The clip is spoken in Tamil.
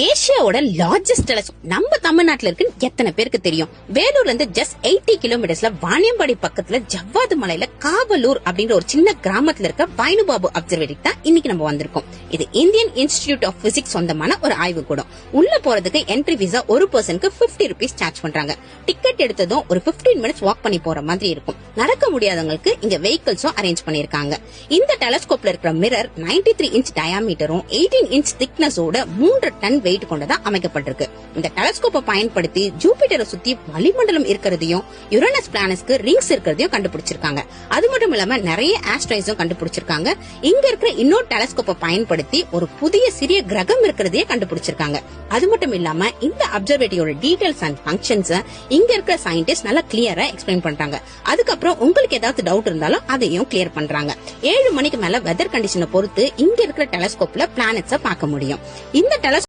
ஏசியாவோட லார்ஜஸ்ட் டெலஸ்கோப் நம்ம தமிழ்நாட்டுல இருக்குன்னு எத்தனை பேருக்கு தெரியும்? வேலூர்ல இருந்து ஜஸ்ட் 80 கிலோமீட்டர்ஸ்ல வாணியம்பாடி பக்கத்துல ஜவ்வாது மலையில காவலூர் அப்படின்ற ஒரு சின்ன கிராமத்துல இருக்க வைனுபாபு அப்சர்வேட்டரி தான் இன்னைக்கு நம்ம வந்திருக்கோம். இது இந்தியன் இன்ஸ்டிடியூட் ஆஃப் பிசிக்ஸ் சொந்தமான ஒரு ஆய்வு கூடம். உள்ள போறதுக்கு என்ட்ரி விசா ஒரு பர்சனுக்கு 50 ரூபீஸ் சார்ஜ் பண்றாங்க. டிக்கெட் எடுத்ததும் ஒரு 15 மினிட்ஸ் வாக் பண்ணி போற மாதிரி இருக்கும். நடக்க முடியாதவங்களுக்கு இங்க வெஹிக்கிள்ஸும் அரேஞ்ச் பண்ணிருக்காங்க. இந்த டெலஸ்கோப்ல இருக்கிற மிரர் 93 இன்ச் டயாமீட்டரும் 18 இன்ச் திக்னஸோட 3 டன் வெயிட் கொண்டதா அமைக்கப்பட்டிருக்கு. இந்த டெலஸ்கோப்பை பயன்படுத்தி ஜூபிட்டரை சுத்தி வளிமண்டலம் இருக்கிறதையும் யுரேனஸ் பிளானட்ஸ்க்கு ரிங்ஸ் இருக்கிறதையும் கண்டுபிடிச்சிருக்காங்க. அது மட்டும் இல்லாம நிறைய ஆஸ்ட்ராய்ட்ஸும் கண்டுபிடிச்சிருக்காங்க. இங்க இருக்கிற இன்னொரு டெலஸ்கோப்பை பயன்படுத்தி ஒரு புதிய சிறிய கிரகம் இருக்கிறதையே கண்டுபிடிச்சிருக்காங்க. அது மட்டும் இல்லாம இந்த அப்சர்வேட்டரியோட டீடைல்ஸ் அண்ட் ஃபங்க்ஷன்ஸ் இங்க இருக்கிற சயின்டிஸ்ட் நல்லா கிளியரா எக்ஸ்பிளைன் பண்றாங்க. அதுக்கப்புறம் உங்களுக்கு ஏதாவது டவுட் இருந்தாலும் அதையும் கிளியர் பண்றாங்க. 7 மணிக்கு மேல வெதர் கண்டிஷனை பொறுத்து இங்க இருக்கிற டெலஸ்கோப்ல பிளானட்ஸை பார்க்க முடியும். இந்த